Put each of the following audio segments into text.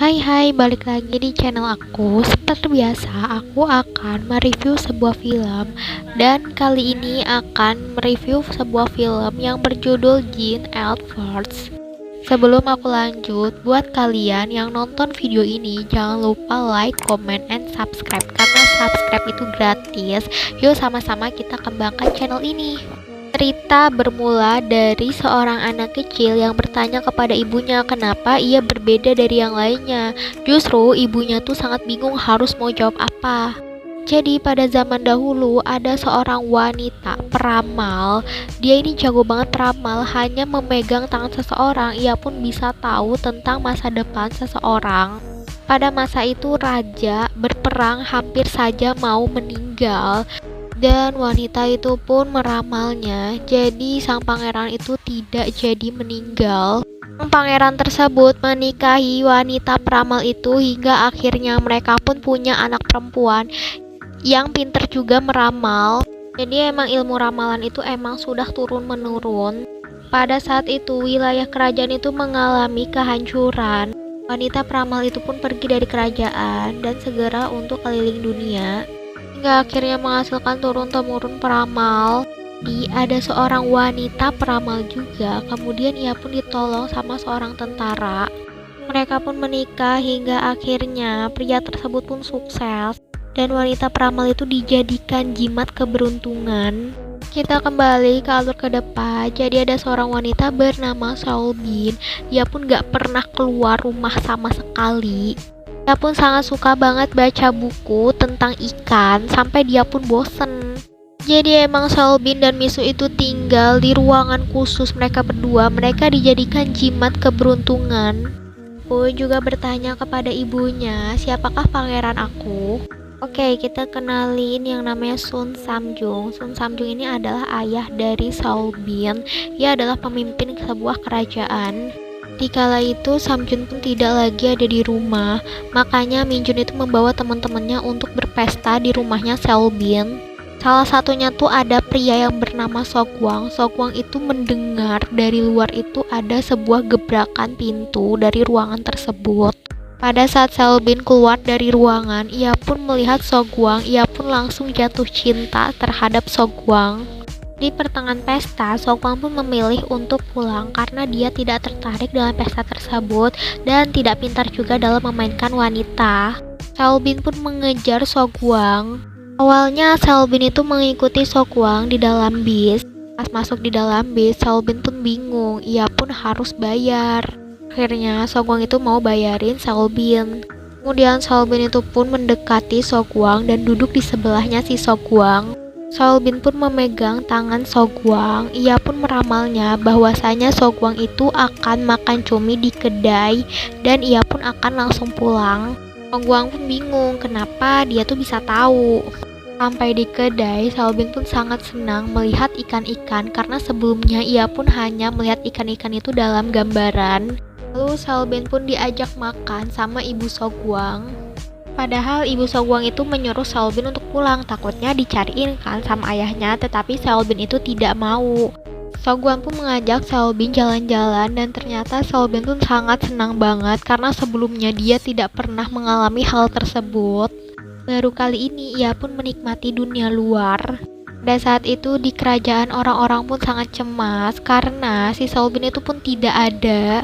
Hai, balik lagi di channel aku. Seperti biasa, aku akan mereview sebuah film. Dan kali ini akan mereview sebuah film yang berjudul Jean Edwards. Sebelum aku lanjut, buat kalian yang nonton video ini, jangan lupa like, comment, and subscribe. Karena subscribe itu gratis. Yuk sama-sama kita kembangkan channel ini. Cerita bermula dari seorang anak kecil yang bertanya kepada ibunya kenapa ia berbeda dari yang lainnya. Justru ibunya tuh sangat bingung harus mau jawab apa. Jadi pada zaman dahulu ada seorang wanita peramal. Dia ini jago banget peramal, hanya memegang tangan seseorang ia pun bisa tahu tentang masa depan seseorang. Pada masa itu raja berperang hampir saja mau meninggal. Dan wanita itu pun meramalnya, jadi sang pangeran itu tidak jadi meninggal. Sang pangeran tersebut menikahi wanita peramal itu hingga akhirnya mereka pun punya anak perempuan yang pinter juga meramal. Jadi emang ilmu ramalan itu emang sudah turun-menurun. Pada saat itu wilayah kerajaan itu mengalami kehancuran. Wanita peramal itu pun pergi dari kerajaan dan segera untuk keliling dunia. Hingga akhirnya menghasilkan turun-temurun peramal. Ada seorang wanita peramal juga, kemudian ia pun ditolong sama seorang tentara. Mereka pun menikah hingga akhirnya pria tersebut pun sukses dan wanita peramal itu dijadikan jimat keberuntungan. Kita kembali ke alur ke depan. Jadi ada seorang wanita bernama Selby. Dia pun gak pernah keluar rumah sama sekali. Dia pun sangat suka banget baca buku tentang ikan sampai dia pun bosen. Jadi emang Selby dan Misu itu tinggal di ruangan khusus mereka berdua. Mereka dijadikan jimat keberuntungan. Aku juga bertanya kepada ibunya, siapakah pangeran aku? Oke, kita kenalin yang namanya Sun Samjung. Sun Samjung ini adalah ayah dari Selby. Ia adalah pemimpin sebuah kerajaan. Dikala itu Samjun pun tidak lagi ada di rumah, makanya Minjun itu membawa teman-temannya untuk berpesta di rumahnya Selbin. Salah satunya tuh ada pria yang bernama Sogwang. Sogwang itu mendengar dari luar itu ada sebuah gebrakan pintu dari ruangan tersebut. Pada saat Selbin keluar dari ruangan, ia pun melihat Sogwang. Ia pun langsung jatuh cinta terhadap Sogwang. Di pertengahan pesta, Sogwang pun memilih untuk pulang karena dia tidak tertarik dengan pesta tersebut dan tidak pintar juga dalam memainkan wanita. Selbin pun mengejar Sogwang. Awalnya Selbin itu mengikuti Sogwang di dalam bis. Pas masuk di dalam bis, Selbin pun bingung, ia pun harus bayar. Akhirnya Sogwang itu mau bayarin Selbin. Kemudian Selbin itu pun mendekati Sogwang dan duduk di sebelahnya si Sogwang. Selbin pun memegang tangan Sogwang. Ia pun meramalnya bahwasanya Sogwang itu akan makan cumi di kedai dan ia pun akan langsung pulang. Sogwang pun bingung kenapa dia tuh bisa tahu. Sampai di kedai, Selbin pun sangat senang melihat ikan-ikan karena sebelumnya ia pun hanya melihat ikan-ikan itu dalam gambaran. Lalu Selbin pun diajak makan sama ibu Sogwang. Padahal ibu Sogwang itu menyuruh Selbin untuk pulang, takutnya dicariin kan sama ayahnya, tetapi Selbin itu tidak mau. Sogwang pun mengajak Selbin jalan-jalan dan ternyata Selbin pun sangat senang banget karena sebelumnya dia tidak pernah mengalami hal tersebut. Baru kali ini ia pun menikmati dunia luar. Pada saat itu di kerajaan orang-orang pun sangat cemas karena si Selbin itu pun tidak ada.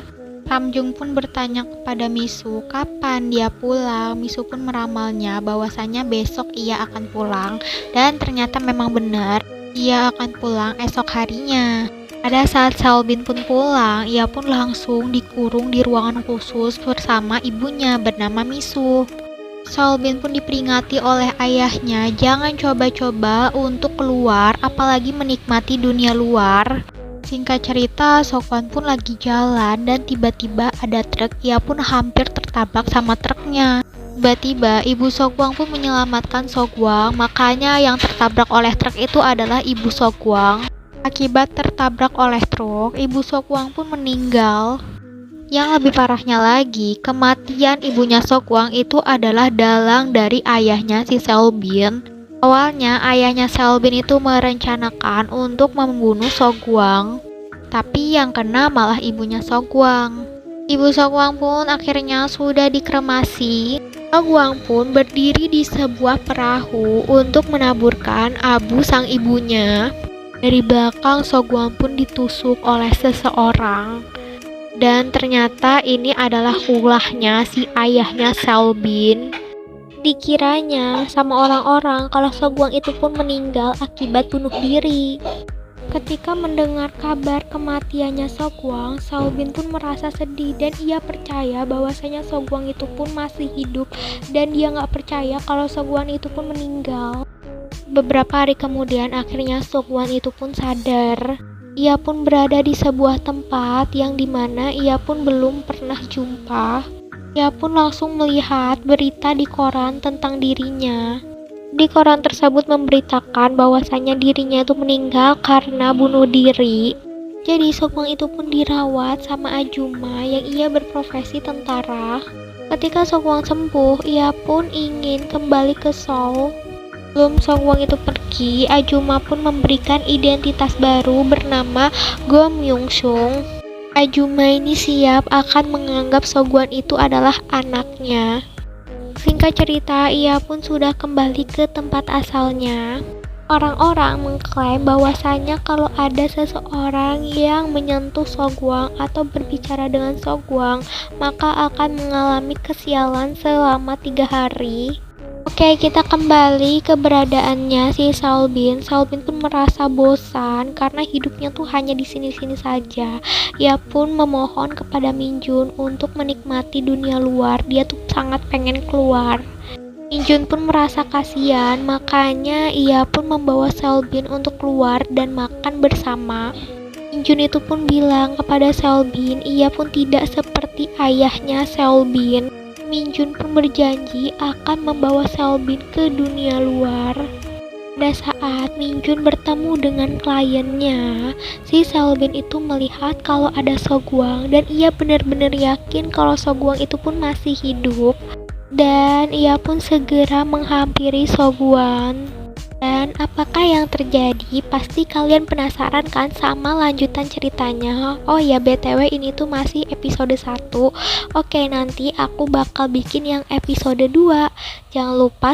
Samjung pun bertanya kepada Misu kapan dia pulang. Misu pun meramalnya bahwasanya besok ia akan pulang dan ternyata memang benar ia akan pulang esok harinya. Pada saat Selbin pun pulang, ia pun langsung dikurung di ruangan khusus bersama ibunya bernama Misu. Selbin pun diperingati oleh ayahnya jangan coba-coba untuk keluar apalagi menikmati dunia luar. Singkat cerita, Sogwang pun lagi jalan dan tiba-tiba ada truk. Ia pun hampir tertabrak sama truknya. Tiba-tiba ibu Sogwang pun menyelamatkan Sogwang. Makanya yang tertabrak oleh truk itu adalah ibu Sogwang. Akibat tertabrak oleh truk, ibu Sogwang pun meninggal. Yang lebih parahnya lagi, kematian ibunya Sogwang itu adalah dalang dari ayahnya si Selbin. Awalnya ayahnya Selbin itu merencanakan untuk membunuh Sogwang, tapi yang kena malah ibunya Sogwang. Ibu Sogwang pun akhirnya sudah dikremasi. Sogwang pun berdiri di sebuah perahu untuk menaburkan abu sang ibunya. Dari belakang Sogwang pun ditusuk oleh seseorang. Dan ternyata ini adalah ulahnya si ayahnya Selbin. Dikiranya sama orang-orang kalau Sogwang itu pun meninggal akibat bunuh diri. Ketika mendengar kabar kematiannya Sogwang, Selbin pun merasa sedih dan ia percaya bahwasanya Sogwang itu pun masih hidup dan dia nggak percaya kalau Sogwang itu pun meninggal. Beberapa hari kemudian akhirnya Sogwang itu pun sadar. Ia pun berada di sebuah tempat yang dimana ia pun belum pernah jumpa. Ia pun langsung melihat berita di koran tentang dirinya. Di koran tersebut memberitakan bahwasanya dirinya itu meninggal karena bunuh diri. Jadi Sogwang itu pun dirawat sama Ajuma yang ia berprofesi tentara. Ketika Sogwang sembuh, ia pun ingin kembali ke Seoul. Sebelum Sogwang itu pergi, Ajuma pun memberikan identitas baru bernama Go Myung-sung. Ajuma ini siap akan menganggap Sogwang itu adalah anaknya. Singkat cerita, ia pun sudah kembali ke tempat asalnya. Orang-orang mengklaim bahwasanya kalau ada seseorang yang menyentuh Sogwang atau berbicara dengan Sogwang, maka akan mengalami kesialan selama 3 hari. Oke, kita kembali ke keberadaannya si Selbin. Selbin pun merasa bosan karena hidupnya tuh hanya di sini-sini saja. Ia pun memohon kepada Minjun untuk menikmati dunia luar. Dia tuh sangat pengen keluar. Minjun pun merasa kasihan, makanya ia pun membawa Selbin untuk keluar dan makan bersama. Minjun itu pun bilang kepada Selbin, ia pun tidak seperti ayahnya Selbin. Minjun pun berjanji akan membawa Selbin ke dunia luar. Pada saat Minjun bertemu dengan kliennya, si Selbin itu melihat kalau ada Sogwang dan ia benar-benar yakin kalau Sogwang itu pun masih hidup. Dan ia pun segera menghampiri Sogwang. Dan apakah yang terjadi? Pasti kalian penasaran kan sama lanjutan ceritanya. Oh ya, BTW ini tuh masih episode 1. Oke, nanti aku bakal bikin yang episode 2. Jangan lupa